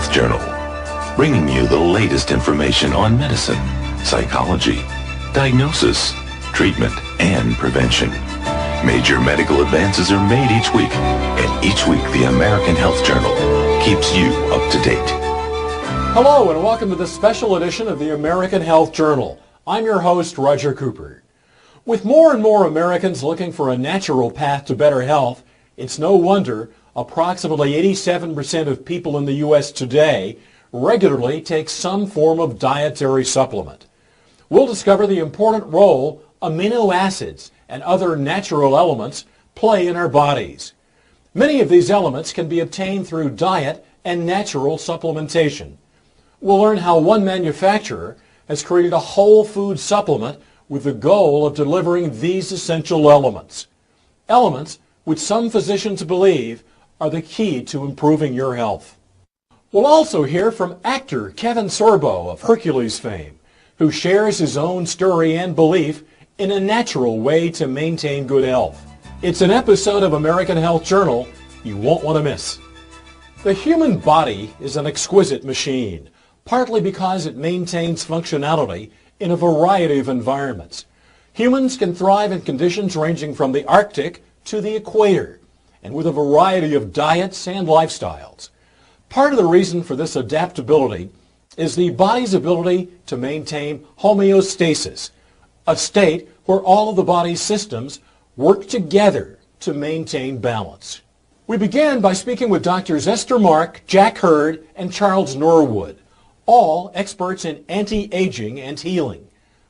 Health Journal, bringing you the latest information on medicine, psychology, diagnosis, treatment, and prevention. Major medical advances are made each week, and each week the American Health Journal keeps you up to date. Hello and welcome to this special edition of the American Health Journal. I'm your host, Roger Cooper. With more and more Americans looking for a natural path to better health, it's no wonder approximately 87% of people in the U.S. today regularly take some form of dietary supplement. We'll discover the important role amino acids and other natural elements play in our bodies. Many of these elements can be obtained through diet and natural supplementation. We'll learn how one manufacturer has created a whole food supplement with the goal of delivering these essential elements. Elements which some physicians believe are the key to improving your health. We'll also hear from actor Kevin Sorbo of Hercules fame, who shares his own story and belief in a natural way to maintain good health. It's an episode of American Health Journal you won't want to miss. The human body is an exquisite machine, partly because it maintains functionality in a variety of environments. Humans can thrive in conditions ranging from the Arctic to the equator, and with a variety of diets and lifestyles. Part of the reason for this adaptability is the body's ability to maintain homeostasis, a state where all of the body's systems work together to maintain balance. We began by speaking with Drs. Esther Mark, Jack Hurd, and Charles Norwood, all experts in anti-aging and healing.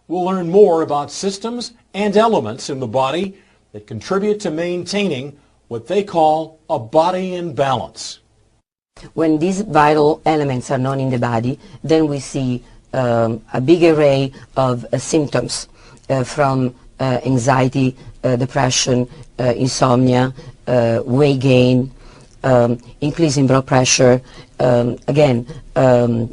We'll learn more about systems and elements in the body that contribute to maintaining what they call a body in balance. When these vital elements are known in the body, then we see a big array of symptoms from anxiety, depression, insomnia, weight gain, increase in blood pressure,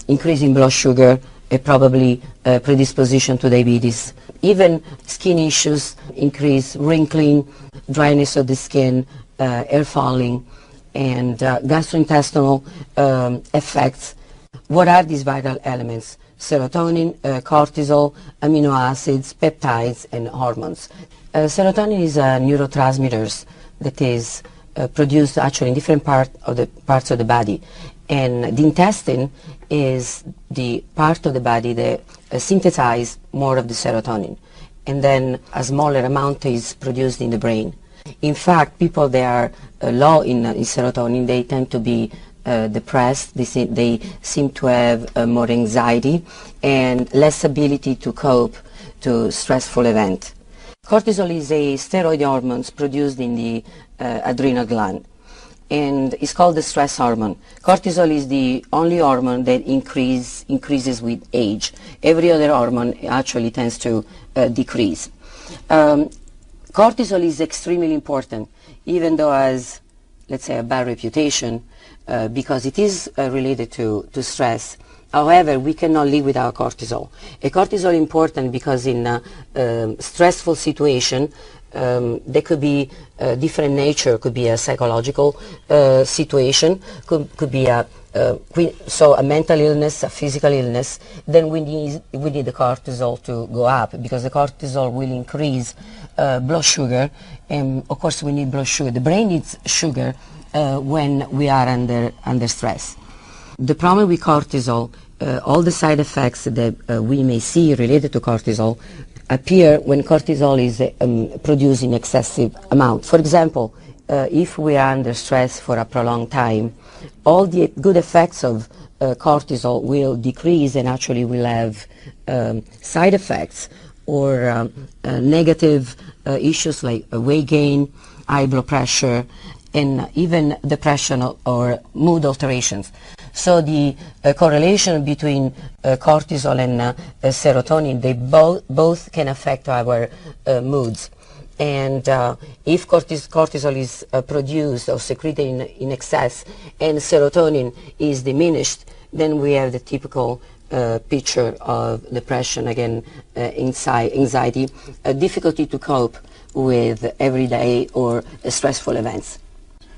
increase in blood sugar, probably predisposition to diabetes. Even skin issues, increase wrinkling, dryness of the skin, hair falling, and gastrointestinal effects. What are these vital elements? Serotonin, cortisol, amino acids, peptides, and hormones. Serotonin is a neurotransmitter that is produced actually in different parts of the body. And the intestine is the part of the body that synthesizes more of the serotonin. And then a smaller amount is produced in the brain. In fact, people that are low in serotonin, they tend to be depressed. They seem to have more anxiety and less ability to cope to stressful events. Cortisol is a steroid hormone produced in the adrenal gland, and it's called the stress hormone. Cortisol is the only hormone that increases with age. Every other hormone actually tends to decrease. Cortisol is extremely important, even though it has, let's say, a bad reputation because it is related to stress. However, we cannot live without cortisol. Cortisol is important because in a stressful situation, there could be different nature. Could be a psychological situation, could be a mental illness, a physical illness. Then we need the cortisol to go up, because the cortisol will increase blood sugar, and of course we need blood sugar. The brain needs sugar when we are under stress. The problem with cortisol, all the side effects that we may see related to cortisol appear when cortisol is produced in excessive amount. For example, if we are under stress for a prolonged time, all the good effects of cortisol will decrease and actually will have side effects or negative issues like weight gain, high blood pressure, and even depression or mood alterations. So the correlation between cortisol and serotonin, they both can affect our moods. And if cortisol is produced or secreted in excess and serotonin is diminished, then we have the typical picture of depression, again, anxiety, difficulty to cope with everyday or stressful events.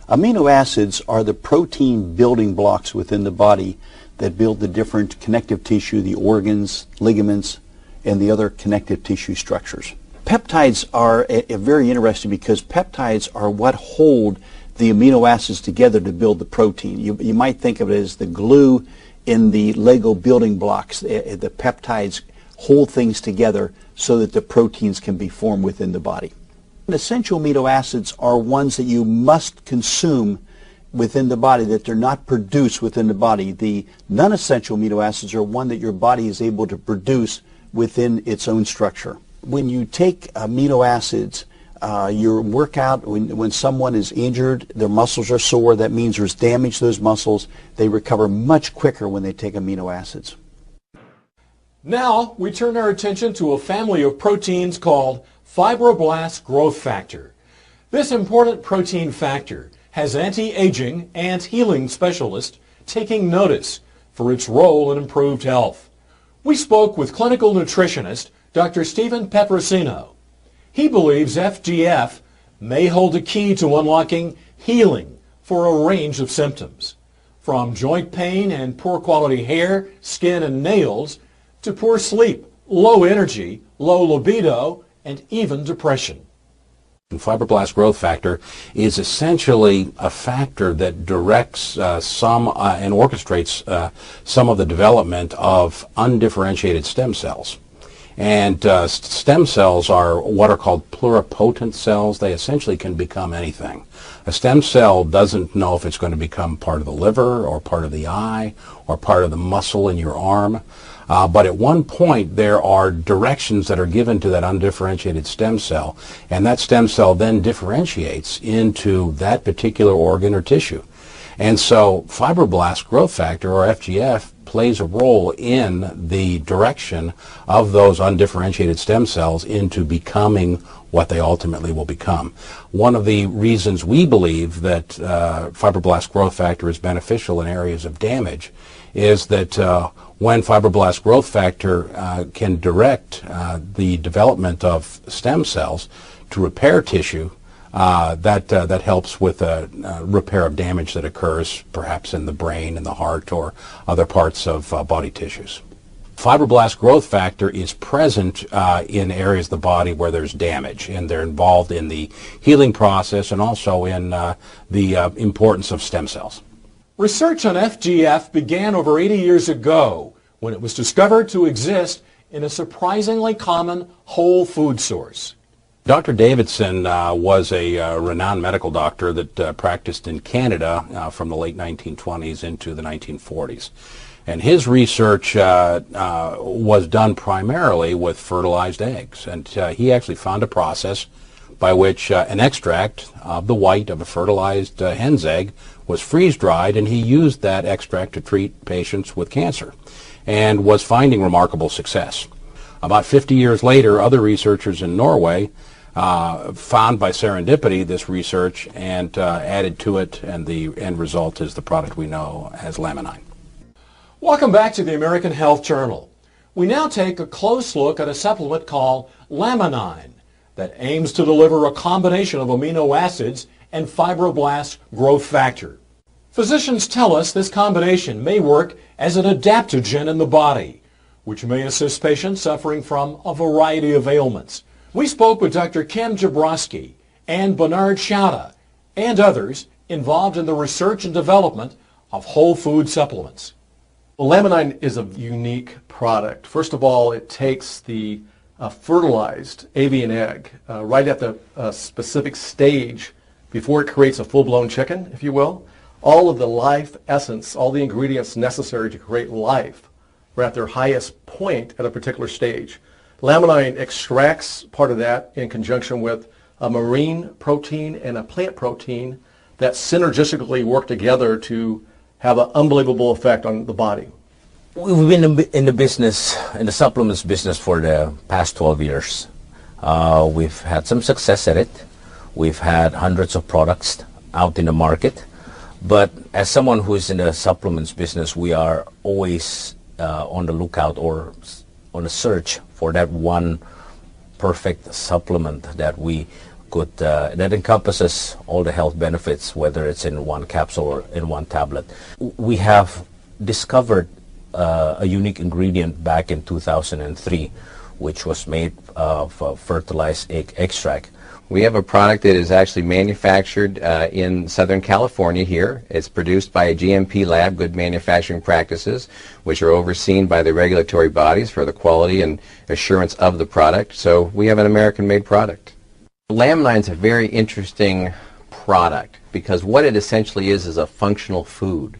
Amino acids are the protein building blocks within the body that build the different connective tissue, the organs, ligaments, and the other connective tissue structures. Peptides are very interesting because peptides are what hold the amino acids together to build the protein. You might think of it as the glue in the Lego building blocks. The peptides hold things together so that the proteins can be formed within the body. Essential amino acids are ones that you must consume within the body, that they're not produced within the body. The non-essential amino acids are one that your body is able to produce within its own structure. When you take amino acids, your workout, when someone is injured, their muscles are sore, that means there's damage to those muscles. They recover much quicker when they take amino acids. Now we turn our attention to a family of proteins called fibroblast growth factor. This important protein factor has anti-aging and healing specialists taking notice for its role in improved health. We spoke with clinical nutritionist Dr. Stephen Petrosino. He believes FGF may hold a key to unlocking healing for a range of symptoms, from joint pain and poor quality hair, skin, and nails, to poor sleep, low energy, low libido, and even depression. Fibroblast growth factor is essentially a factor that directs and orchestrates some of the development of undifferentiated stem cells. And stem cells are what are called pluripotent cells. They essentially can become anything. A stem cell doesn't know if it's going to become part of the liver or part of the eye or part of the muscle in your arm. But at one point, there are directions that are given to that undifferentiated stem cell, and that stem cell then differentiates into that particular organ or tissue. And so fibroblast growth factor, or FGF, plays a role in the direction of those undifferentiated stem cells into becoming what they ultimately will become. One of the reasons we believe that fibroblast growth factor is beneficial in areas of damage is that when fibroblast growth factor can direct the development of stem cells to repair tissue, that helps with repair of damage that occurs perhaps in the brain, in the heart, or other parts of body tissues. Fibroblast growth factor is present in areas of the body where there's damage, and they're involved in the healing process and also in the importance of stem cells. Research on FGF began over 80 years ago when it was discovered to exist in a surprisingly common whole food source. Dr. Davidson was a renowned medical doctor that practiced in Canada from the late 1920s into the 1940s. And his research was done primarily with fertilized eggs. And he actually found a process by which an extract of the white of a fertilized hen's egg was freeze-dried, and he used that extract to treat patients with cancer and was finding remarkable success. About 50 years later, other researchers in Norway found by serendipity this research and added to it, and the end result is the product we know as Laminine. Welcome back to the American Health Journal. We now take a close look at a supplement called Laminine that aims to deliver a combination of amino acids and fibroblast growth factor. Physicians tell us this combination may work as an adaptogen in the body, which may assist patients suffering from a variety of ailments. We spoke with Dr. Kim Jabrowski and Bernard Schauda and others involved in the research and development of whole food supplements. Well, Laminine is a unique product. First of all, it takes the fertilized avian egg right at the specific stage before it creates a full-blown chicken, if you will. All of the life essence, all the ingredients necessary to create life are at their highest point at a particular stage. Laminine extracts part of that in conjunction with a marine protein and a plant protein that synergistically work together to have an unbelievable effect on the body. We've been in the business, in the supplements business for the past 12 years. We've had some success at it. We've had hundreds of products out in the market. But as someone who is in the supplements business, we are always on the lookout or on a search for that one perfect supplement that we could that encompasses all the health benefits, whether it's in one capsule or in one tablet. We have discovered a unique ingredient back in 2003, which was made of fertilized egg extract. We have a product that is actually manufactured in Southern California here. It's produced by a GMP lab, Good Manufacturing Practices, which are overseen by the regulatory bodies for the quality and assurance of the product. So we have an American-made product. Laminine is a very interesting product because what it essentially is a functional food.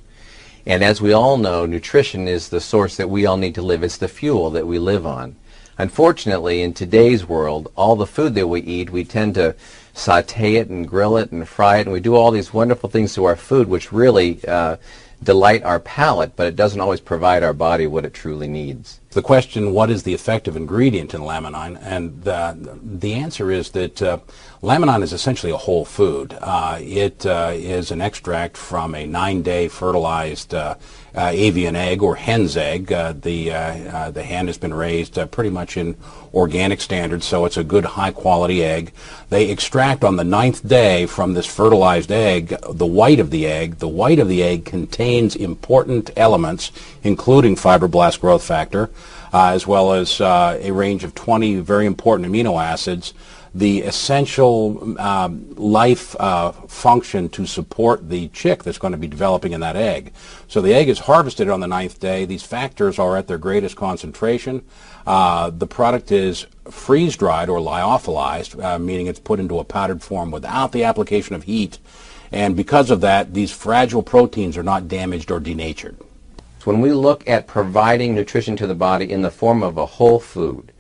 And as we all know, nutrition is the source that we all need to live. It's the fuel that we live on. Unfortunately, in today's world, all the food that we eat, we tend to saute it and grill it and fry it, and we do all these wonderful things to our food which really delight our palate, but it doesn't always provide our body what it truly needs. The question, what is the effective ingredient in laminine? And the answer is that laminine is essentially a whole food. It is an extract from a 9-day fertilized avian egg or hen's egg. The hen has been raised pretty much in organic standards, so it's a good high-quality egg. They extract on the 9th day from this fertilized egg the white of the egg. The white of the egg contains important elements, including fibroblast growth factor, as well as a range of 20 very important amino acids, the essential life function to support the chick that's going to be developing in that egg. So the egg is harvested on the 9th day. These factors are at their greatest concentration. The product is freeze-dried or lyophilized, meaning it's put into a powdered form without the application of heat. And because of that, these fragile proteins are not damaged or denatured. When we look at providing nutrition to the body in the form of a whole food,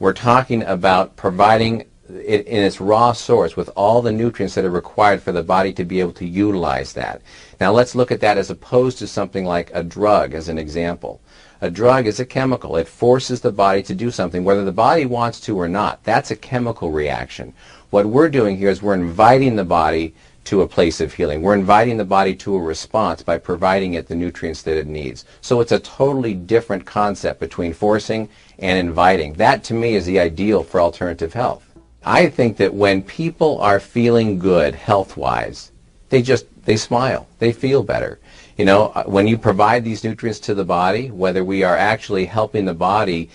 we're talking about providing it in its raw source with all the nutrients that are required for the body to be able to utilize that. Now let's look at that as opposed to something like a drug as an example. A drug is a chemical. It forces the body to do something, whether the body wants to or not. That's a chemical reaction. What we're doing here is we're inviting the body to a place of healing. We're inviting the body to a response by providing it the nutrients that it needs. So it's a totally different concept between forcing and inviting. That to me is the ideal for alternative health. I think that when people are feeling good health-wise, they smile, they feel better. You know, when you provide these nutrients to the body, whether we are actually helping the body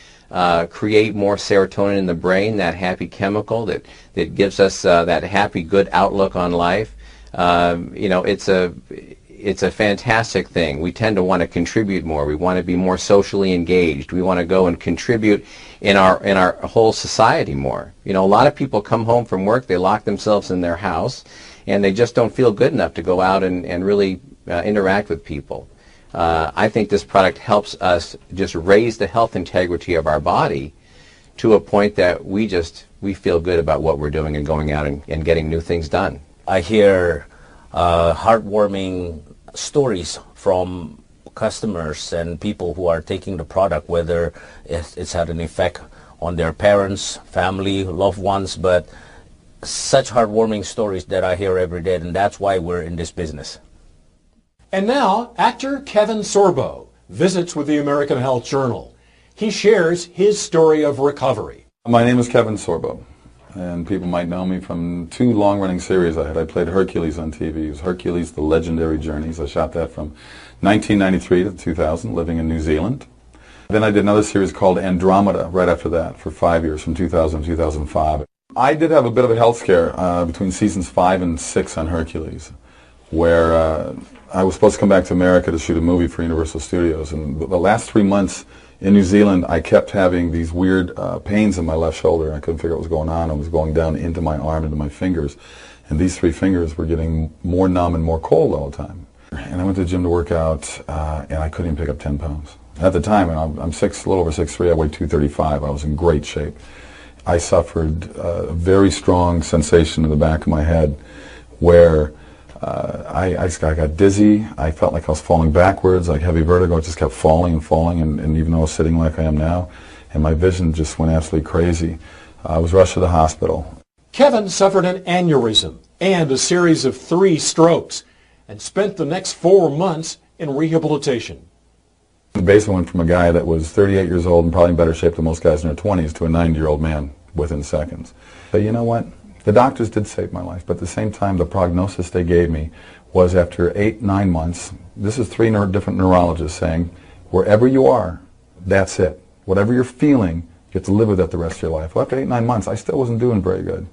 create more serotonin in the brain, that happy chemical that gives us that happy, good outlook on life, you know, it's a fantastic thing. We tend to want to contribute more. We want to be more socially engaged. We want to go and contribute in our whole society more. You know, a lot of people come home from work, they lock themselves in their house, and they just don't feel good enough to go out and really interact with people. I think this product helps us just raise the health integrity of our body to a point that we feel good about what we're doing and going out and getting new things done. I hear heartwarming stories from customers and people who are taking the product, whether it's had an effect on their parents, family, loved ones, but such heartwarming stories that I hear every day, and that's why we're in this business. And now, actor Kevin Sorbo visits with the American Health Journal. He shares his story of recovery. My name is Kevin Sorbo, and people might know me from 2 long-running series I had. I played Hercules on TV. It was Hercules, The Legendary Journeys. I shot that from 1993 to 2000, living in New Zealand. Then I did another series called Andromeda right after that for 5 years, from 2000 to 2005. I did have a bit of a health scare between seasons 5 and 6 on Hercules, where I was supposed to come back to America to shoot a movie for Universal Studios, and the last 3 months in New Zealand I kept having these weird pains in my left shoulder. I couldn't figure out what was going on. It was going down into my arm, into my fingers, and these 3 fingers were getting more numb and more cold all the time. And I went to the gym to work out, and I couldn't even pick up 10 pounds. At the time, and I'm a little over 6'3", I weighed 235. I was in great shape. I suffered a very strong sensation in the back of my head where I got dizzy. I felt like I was falling backwards, like heavy vertigo. I just kept falling and falling, and even though I was sitting like I am now, and my vision just went absolutely crazy. I was rushed to the hospital. Kevin suffered an aneurysm and a series of 3 strokes and spent the next 4 months in rehabilitation. Basically went from a guy that was 38 years old and probably in better shape than most guys in their 20s to a 90-year-old man within seconds. But you know what? The doctors did save my life, but at the same time, the prognosis they gave me was after 8-9 months, this is 3 different neurologists saying, wherever you are, that's it. Whatever you're feeling, you have to live with that the rest of your life. Well, after 8-9 months, I still wasn't doing very good.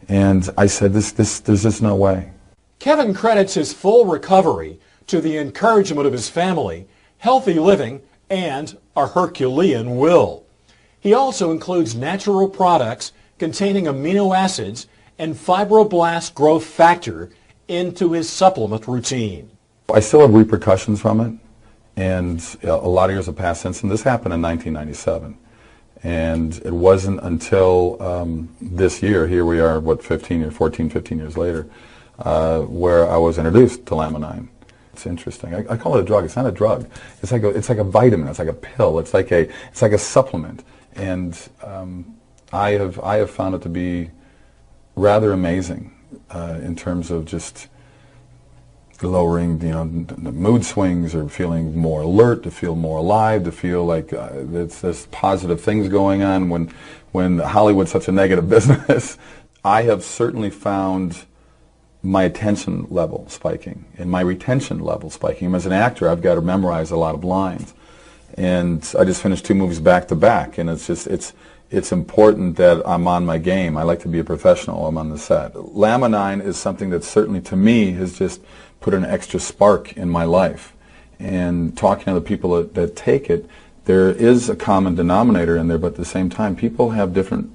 And I said, there's just no way. Kevin credits his full recovery to the encouragement of his family, healthy living, and a Herculean will. He also includes natural products containing amino acids and fibroblast growth factor into his supplement routine. I still have repercussions from it, and a lot of years have passed since, and this happened in 1997. And it wasn't until this year, here we are, 14, 15 years later, where I was introduced to Laminine. It's interesting. I call it a drug. It's not a drug. It's like a vitamin. It's like a pill. It's like a supplement. And I have found it to be rather amazing in terms of just lowering, the mood swings, or feeling more alert, to feel more alive, to feel like there's positive things going on when Hollywood's such a negative business. I have certainly found my attention level spiking and my retention level spiking. As an actor, I've got to memorize a lot of lines, and I just finished 2 movies back to back, and it's important that I'm on my game. I like to be a professional. I'm on the set. Laminine is something that certainly, to me, has just put an extra spark in my life. And talking to other people that take it, there is a common denominator in there, but at the same time, people have different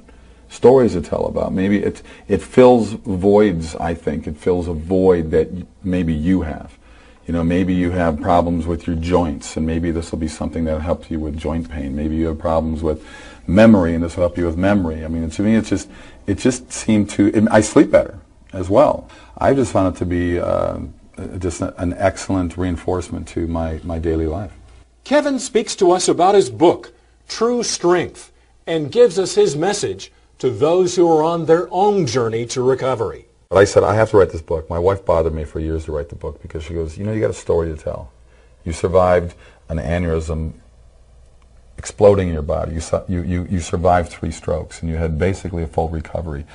stories to tell about. Maybe it fills voids, I think. It fills a void that maybe you have. Maybe you have problems with your joints, and maybe this will be something that helps you with joint pain. Maybe you have problems with memory, and this will help you with memory. I mean, to me, it just seemed to, I sleep better as well. I just found it to be just an excellent reinforcement to my daily life. Kevin speaks to us about his book, True Strength, and gives us his message to those who are on their own journey to recovery. But I said, I have to write this book. My wife bothered me for years to write the book because she goes, you got a story to tell. You survived an aneurysm exploding in your body. You survived 3 strokes, and you had basically a full recovery.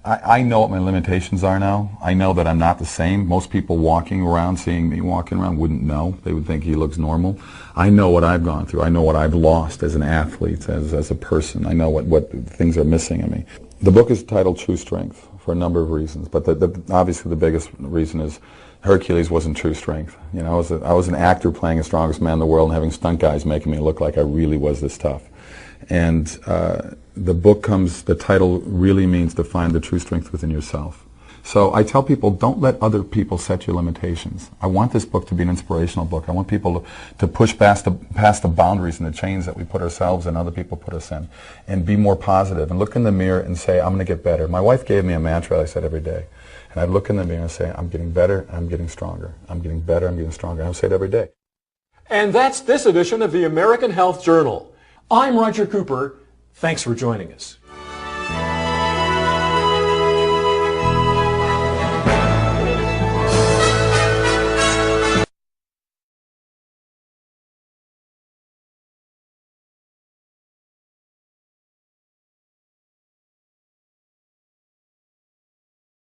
I know what my limitations are now. I know that I'm not the same. Most people walking around, seeing me walking around, wouldn't know. They would think he looks normal. I know what I've gone through. I know what I've lost as an athlete, as a person. I know what things are missing in me. The book is titled True Strength for a number of reasons, but obviously the biggest reason is Hercules wasn't true strength. I was an actor playing the strongest man in the world and having stunt guys making me look like I really was this tough. And the title really means to find the true strength within yourself. So I tell people, don't let other people set your limitations. I want this book to be an inspirational book. I want people to push past the boundaries and the chains that we put ourselves and other people put us in, and be more positive and look in the mirror and say, I'm going to get better. My wife gave me a mantra I said every day. And I'd look in the mirror and say, I'm getting better, I'm getting stronger. I'm getting better, I'm getting stronger. I would say it every day. And that's this edition of the American Health Journal. I'm Roger Cooper. Thanks for joining us.